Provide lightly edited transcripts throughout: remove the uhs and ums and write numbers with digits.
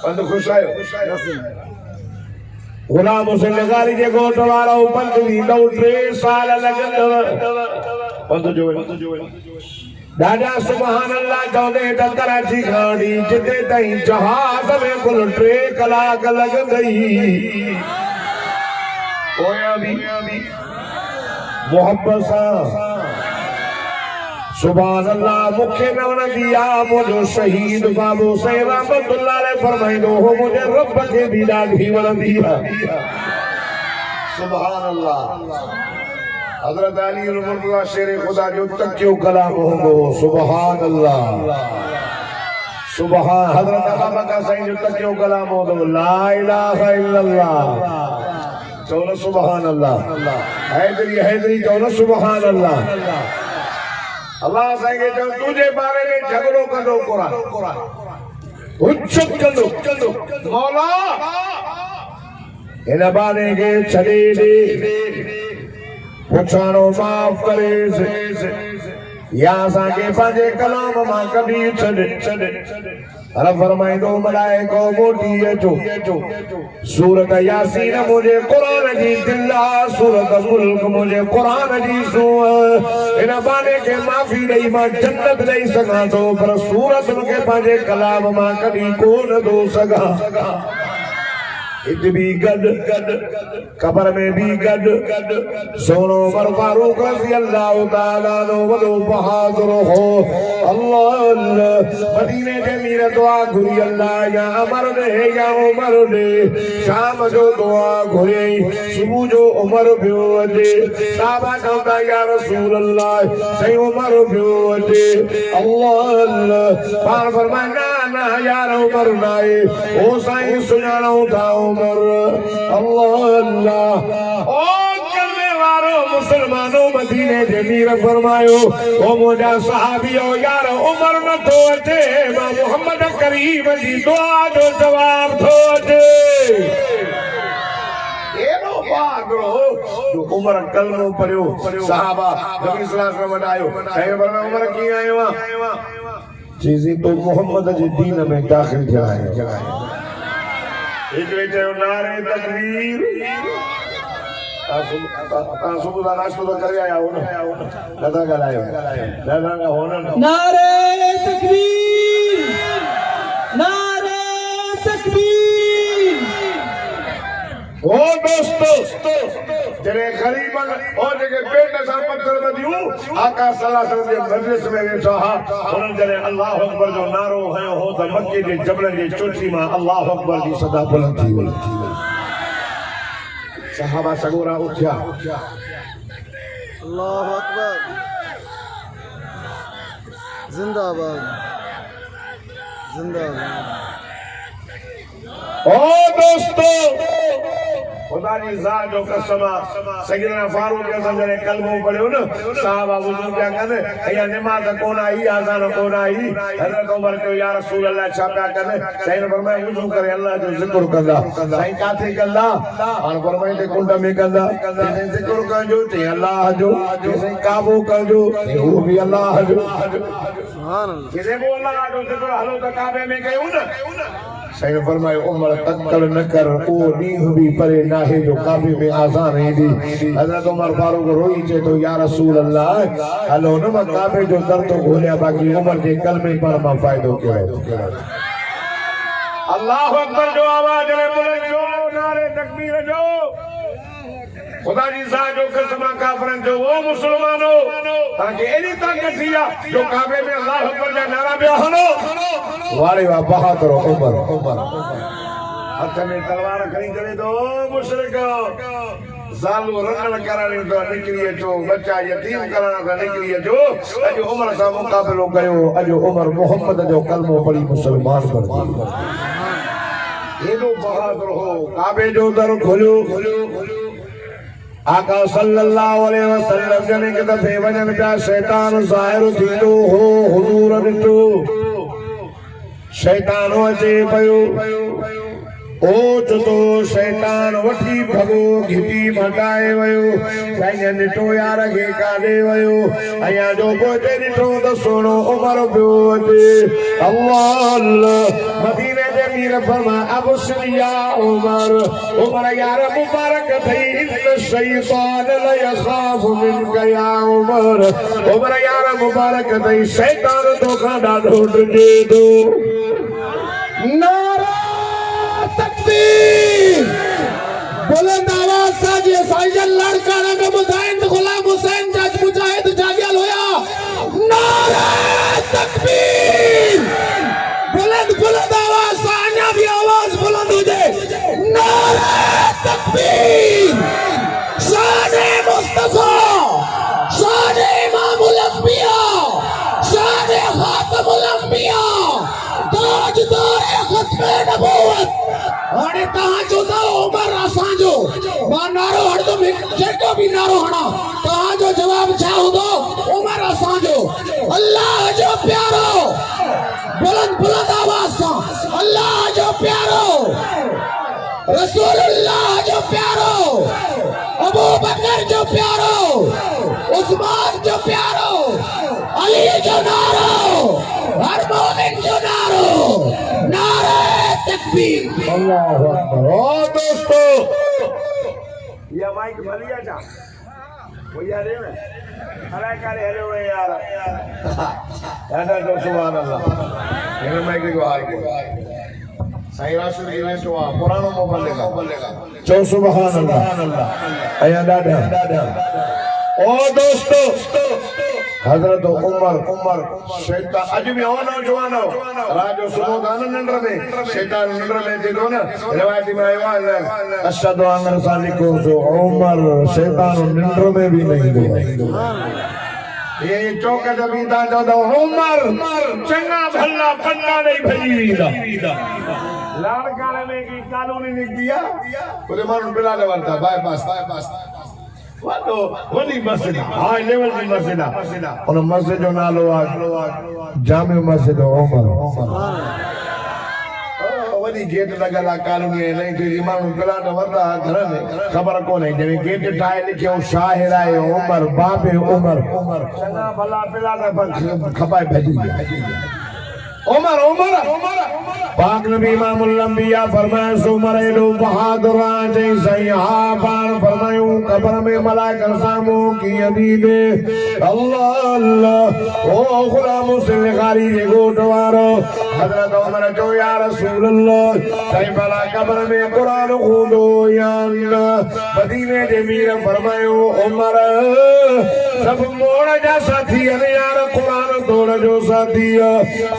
पंध खुश आयो गुलाम हुसैन लगारी जे गोट वारो पंध दी 3 साल लगंदव पंध जो दादा सुभान अल्लाह चौदह त कराची खाड़ी जिते ताईं जहाज में कुल 3 कलाक लगंदई पोया भी मोहब्बत सा सुभान अल्लाह मुखे न वणंदी आ मुझो शहीद बाबू सैयद रहमतुल्लाह अलैह फरमाइंदो हो मुझे रब के भी ॾाढी वणंदी आ सुभान अल्लाह हजरत अली मुर्तज़ा शेर खुदा जो तकियो कलाम होंदो सुभान अल्लाह सुभान हजरत अबू बकर साईं जो तकियो कलाम होंदो ला इलाहा इल्लल्लाह चलो सुभान अल्लाह हैदरी हैदरी चलो सुभान अल्लाह अल्लाह साईं के चल तुझे बारे में झगड़ो कंदो कुरान उच्चत कंदो मौला इन बाने के छड़े दे पुछाणो माफ करे या असांखे पंहिंजे कलाम मां कढी छॾ अरे फरमाइंदो मलाइको मोटी अचो सूरत यासीन मुझे कुरान जी दिल्ला सूरत मुल्क मुझे कुरान जी सूरत इन बाने के माफी ॾेई मां जन्नत ॾेई सघां थो पर सूरत मूंखे पंहिंजे कलाम मां कढी कोन थो सघां इत भी गड कबर में भी गड सोनो उमर फारूक रज़ी अल्लाह ताला नो वडो बहादुर हो अल्लाह मदीने के मीर दुआ घुरी अल्लाह या अमर दे या उमर दे शाम जो दुआ घुरी सुबह जो उमर बियो अचे साहबा चवंदा या रसूल अल्लाह सही उमर बियो अचे अल्लाह पाण फरमाया ना यार उमर नाए ओ साईं सुञाणो था उमर अल्लाह अल्लाह ओ कलमे वारो मुसलमानों मदीने जे मीर फरमायो ओ मुझा सहाबियो यार उमर न थो अचे मां मोहम्मद करीम जी दुआ जो जवाब थो अचे एनो पागलो जो उमर कलमो पढ़ियो सहाबा नबी सल्लल्लाहु अलैहि वसल्लम वडायो साईं फरमायो उमर कीअं आयो चीज़ी तो मोहम्मद जे दीन में दाखिल थिया है एक चयो नारे तकबीर सुबह का नाश्तो तो करे आया हो ना दादा ॻाल्हायो दादा का होना नारे तकबीर नारे तकबीर ओ दोस्तों जरे गरीबन और जगह पेट सां पत्थर बदियूं आका सल्लल्लाहु अलैहि वसल्लम जे मजलिस में वेठा हा उन्हनि जरे अल्लाह अकबर जो नारो हयो हो त मक्के जे जबलनि जे चोटी मां अल्लाह अकबर जी सदा बुलंद थी वई सहाबा सगोरा उठिया अल्लाह अकबर जिंदाबाद जिंदाबाद ओ दोस्तों खुदा की जात जो कसम सैयदना फारूक आज़म ने कलमो पढ़ियो न साहबा वुजू क्या कने या नमाज कोन आई अज़ान कोन आई हज़रत उमर को या रसूल अल्लाह छा पिया कने साईं फरमाए वुजू करे अल्लाह जो जिक्र कंदा साईं काथे कंदा और फरमाए ते कुंड में कंदा साईं जिक्र कजो ते अल्लाह जो साईं काबू कजो वो भी अल्लाह जो सुभान अल्लाह किसे वो अल्लाह जो जिक्र हलो त काबे में कयो न साईं फरमाए उमर तकल न कर ओ नीह भी परे नाहे जो काबे में आजान ईंदी हज़रत उमर फारूक रोई चे तो या रसूल अल्लाह हलो न मां काबे जो दर तो ॻोल्हिया बाक़ी उमर जे कलमे पर मां फ़ाइदो कयो अल्लाह अकबर जो आवाज रे बुलंद जो नारे तकबीर जो खुदा जी ज़ात जो कसम काफरन जो वो मुसलमानो ताकि एडी ताकत थिया जो काबे में अल्लाह अकबर जा नारा बिया हलो वारे वा बहादुर उमर हाथ में तलवार खणी करे दो मुशरिक जालू रंगण करण तो निकली अचो बच्चा यतीम करण तो निकली अचो अज उमर सां मुकाबलो कयो अज उमर मोहम्मद जो कलमो पढ़ी मुसलमान बण एडो बहादुर हो काबे जो दर खोलियो आका सल्लल्लाहु अलैहि वसल्लम जने के दफे वजन पिया शैतान ज़ाहिर थींदो हो हुजूर ॾिठो शैतान अचे पियो ओच तो शैतान वठी भगो घिटी मटाए वयो साईं ॾिठो यार खे काॾे वयो अया जो पोइ ॾिठो त सोनो उमर पियो अचे अल्लाह मदीने जे मीर फरमा अबुसर या उमर यार मुबारक थई इन शैतान ला यखाफ मिनक या उमर यार मुबारक थई शैतान तोखां ॾाढो डरे थो नारा तकबीर बुलंद आवाज साजिए साईं लड़काना का मुजाहिद गुलाम हुसैन जज मुजाहिद जागियल होया नारा तकबीर बुलंद आवाज सान्या भी आवाज बुलंद हो जाए नारा तकबीर शान मुस्तफा शान इमामुल अंबिया शान खातमुल अंबिया ताजदार खत्म नबूवत हाणे तहां जो त उमर असांजो मां नारो हणंदुम जेको बि नारो हणा तहां जो जवाब छा हूंदो उमर असांजो अल्लाह जो प्यारो बुलंद आवाज सां अल्लाह जो प्यारो रसूलुल्लाह जो प्यारो अबू बकर जो प्यारो उस्मान जो प्यारो अली जो नारो हर मोमिन जो नारो नारे तकबीर अल्लाहु अकबर ओ दोस्तों ये माइक भलिया जा वो यार है अरे करे हेलो यार दादा जो सुभान अल्लाह ये माइक को हाल साईं राशि ने तो पुरानो मोबाइल लेगा जो सुभान अल्लाह अया दादा ओ दोस्तों हजरत उमर शैतान अज भी हो नौजवान हो राजो सुबह गाना नंबर में शैतान नंबर में दे दो ना रिवायत में आया है अशहदु अन्न रसूलिको जो उमर शैतान नंबर में भी नहीं दो ये चौकट भी दा दो उमर चंगा भला पन्ना नहीं भजी वींदा लाड़काने में की कानूनी निक दिया बोले मानो बिला ले वरता बाईपास वातो वडी मस्जिद हाई लेवल की मस्जिद और मस्जिद जो नालो जामे मस्जिद उमर वडी गेट लगला कानूनी नहीं तो मानो बिला ले वरता घर में खबर को नहीं जने गेट ठाए लिखियो शाहिर आए उमर बाबे उमर चंगा भला बिला खपाए भेजी उमर पाक नबी इमामुल अंबिया फरमाए सो उमर एडो बहादुर आजे सही हा पान फरमायो कब्र में मलाइका सामो की अदीद अल्लाह ओ गुलाम से गारी जे गोटवारो हजरत उमर जो या रसूल अल्लाह सही भला कब्र में कुरान खूंदो या मदीने जे मीर फरमायो उमर सब मोड़ जा साथी अने यार कुरान तोड़ जो साथी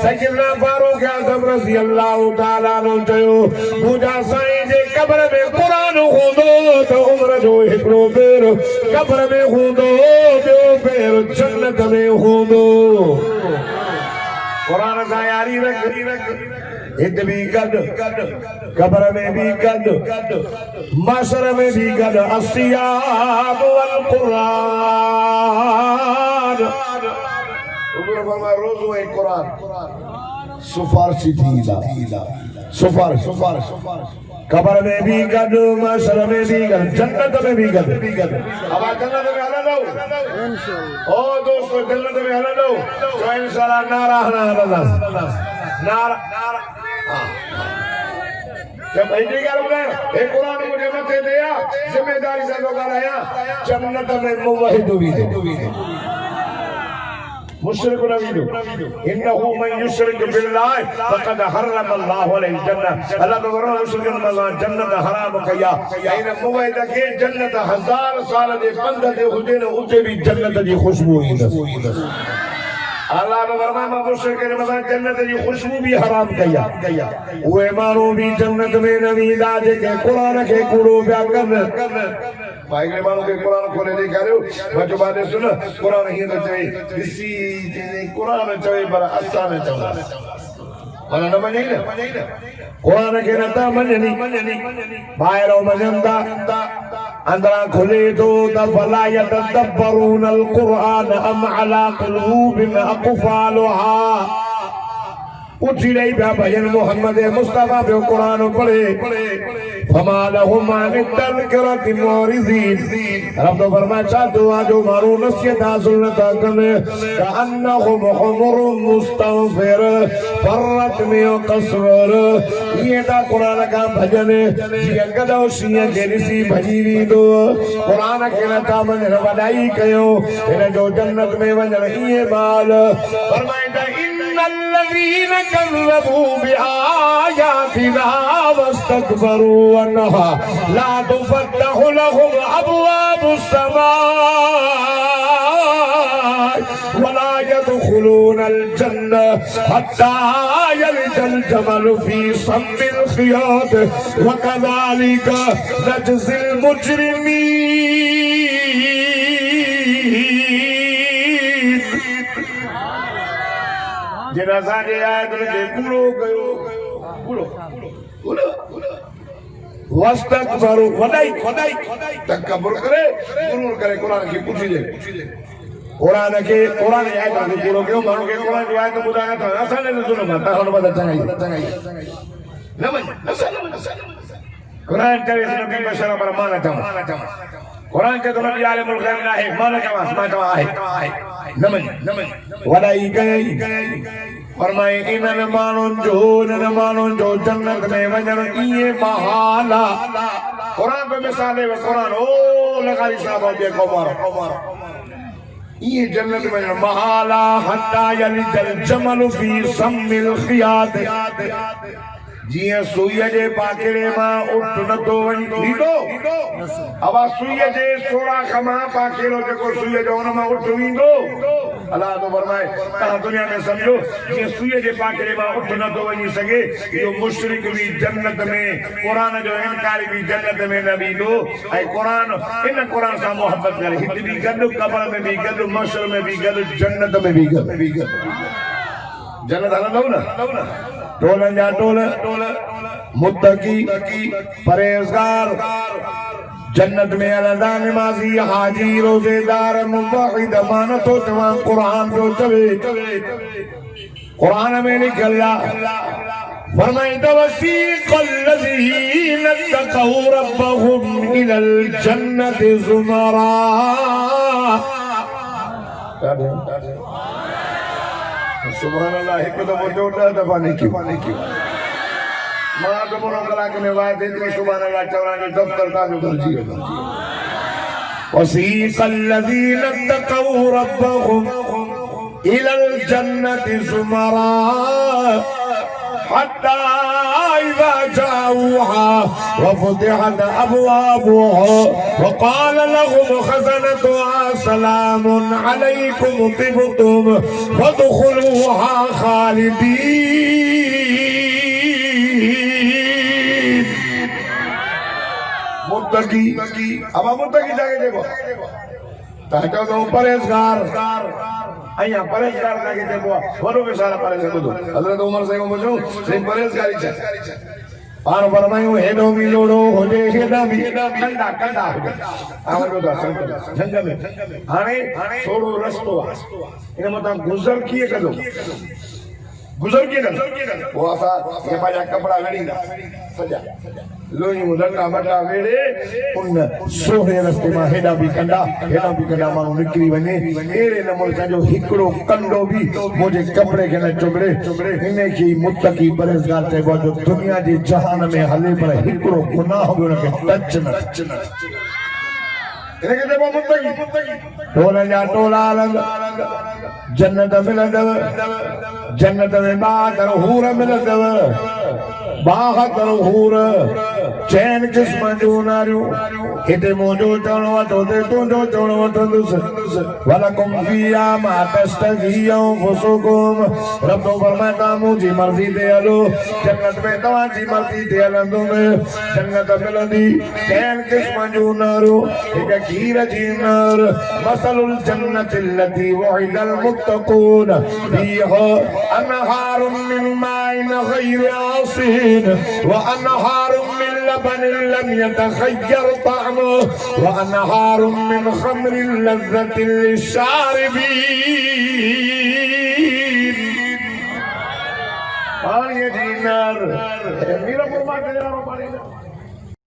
सैयदना फारूक आज़म रज़ी अल्लाह ताला नो चयो मुजा साईं जे कब्र में कुरान हूंदो त उमर जो हिकड़ो पैर कब्र में हूंदो ॿियो पैर जन्नत में हूंदो कुरान सां यारी रख हित भी गॾु कब्र में भी गॾु माशर में भी गॾु अस्सियाब वल कुरान रोज़ो है कुरान सुफारशी थीला सुफारश कब्र में भी गॾु माशर में भी गॾु जन्नत में भी गॾु अब जन्नत में हलंदो इंशाअल्लाह ओ दोस्तों जन्नत में हलंदो तो इंशाअल्लाह नारा जब ऐसी गाल ॿुधायो हे कुरान मुझे मथे दिया जिम्मेदारी से लोग आया जन्नत में मुवहिद भी मुशरिक न विदो इन्नहु मन युशरिक बिल्लाह फक़द हर्रम अल्लाहु अलैहि जन्नह अल्लाह बरो मुशरिक न जन्नत हराम कया इन मुवहिद के जन्नत 1000 साल जे पंध ते हुजे न उते भी जन्नत जी खुशबू ईंदस अल्लाह फरमाए मां मुशरिक ने मथां जन्नत जी खुशबू भी हराम कया उहे माण्हू भी जन्नत में न वेंदा जेके कुरान खे कूड़ो पिया कनि भाई के मानो के कुरान खोले ॾेखारियो मजो बादे सुन कुरान हीअं थो चए ॾिसी कुरान चवे पर असां न चवंदा माना न मञई न कुरान खे नथा मञनि ॿाहिरों मञंदा अंदरां खुले थो त फला यतदब्बरून अलकुरान अम अला क़ुलूबिन अक़फालुहा पूछी रही पिया भजन मोहम्मद मुस्तफा पे कुरान पढ़े फमा लहुम अन तज़किरति मुरिज़ीन रब तो फरमाए चाहतो जो मारू नसीहत हासिल न था कने कअन्नहुम हुमुरुम मुस्तग़फिर फरत में कसवर ये ता कुरान का भजन ये गदो सिया जेसी भजीरी दो कुरान के नता मन वडाई कयो इन जो जन्नत में वजन ये बाल फरमाइंदा इन्नल्लज़ीन कज़्ज़बू बिआयातिना वस्तकबरू अन्हा ला तुफ़त्तहु लहुम अबवाबुस समाए वला यदखुलूनल जन्नह हत्ता यलिजल जमल फी सम्मिल खियात वकज़ालिक नजज़िल मुजरिमीन जेना साजे आयत ने पूरो कयो पूरो वस्तकबरू वदाई तकब्बुर करे गुरूर करे कुरान की पूछी ले कुरान आयत ने पूरो कयो मानो के कुरान जो आयत बुधाया था असाने ने सुनो मत होन बता चंगाई नमन कुरान चले सुनो की बशरा पर माना चमा कुरान के तो नबी आलिमुल गैब ना है माना चमा है नमन वदाई गई फरमाए इनन मानुन जो जन्नत में वजन ये महाला कुरान पे मिसाल है कुरान ओ लगारी साहब दे कुमार ये जन्नत में महाला हत्ता यलिजल जमल फी सम्मिल खियात जिया सुईया जे पाकेड़े मां उठ न तो वनी लीडो अब सुईया जे सोरा खमा पाकेड़ो जेको सुईया जो उन मां उठ विंदो अल्लाह तो फरमाए ता दुनिया में समझो जिया सुईया जे पाकेड़े मां उठ न तो वनी सके यो मुशरिक भी जन्नत में कुरान जो इनकारी भी जन्नत में न विंदो ऐ कुरान इन कुरान सा मोहब्बत करे हित भी गदु कब्र में भी गदु महशर में भी गदु जन्नत में भी गदु जन्नत हलंदो ना टोलन जा टोल मुत्तकी परहेजगार जन्नत में अलदा नमाजी हाजी रोजेदार मुवहिद मानतो तवा कुरान जो चवे कुरान में निकला फरमाए तवसीक़ल्लज़ीन तक़ौ रब्बहुम इलल जन्नति ज़ुमरा सुभानअल्लाह एक दफा जोरदार दफा नहीं की मां तो बोलो कला के वायदे इतनी सुभानअल्लाह चौरा जो दफ्तर का जो दर्जी है वसीक़ल्लज़ीन तक़ौ रब्बहुम इलल जन्नति ज़ुमरा हत्ता इज़ा जाऊहा वफ़ुतिहत अबवाबुहा वक़ाल लहुम ख़ज़नतुहा सलामुन अलैकुम तिबतुम फदख़ुलूहा ख़ालिदीन मुत्तकी अब मुत्तकी जाके देखो ताकि तो परहेजगार आया परहेजगार लागे देखो वरो के सारा परहेज को हजरत उमर से को पूछो से परहेजगारी छे पार फरमायो हेडो भी लोडो होजे हेडा भी कंडा आवर को संग में हाने थोड़ो रस्तो इन मत गुजर किए कदो वो असा ये बाजा कपड़ा वेड़ींदा सजा लोई मुदंगा बटा वेड़े उन सोहे रस्ते में हेडा भी कंडा मानो निकरी वने एड़े नमूने जो हिकड़ो कंडो भी मुझे कपड़े के न चुबड़े इने की मुत्तकी परहेजगार ते जो दुनिया जे जहान में हले पर हिकड़ो गुनाह भी उनके टच न इने के देखो मुत्तकी टोला जन्नत मिलंदव जन्नत में बाहर हूर मिलंदव बाहर हूर चैन किस्म जो नारियो हिते मुंहिंजो चवणो वठो ते तुंहिंजो चवणो वठंदुसि वलकुम फिया मा तस्तगी अंफुसुकुम रब तो फरमाए तव्हां मुंहिंजी मर्ज़ी ते हलो जन्नत में तव्हांजी मर्ज़ी ते हलंदुमि जन्नत मिलंदी चैन किस्म जो नारियो हिकु खीर जी नार मसलुल जन्नति लती वुइदल मुत्तक़ून फीहा अनहारुम मिन माइन गैरि आसिन व अनहारुम मिन लबन लम यतखय्यर طعمه وأنهار من خمر لذة للشاربين पाणी जी नर मीरपुर मां कहिड़ो पाणी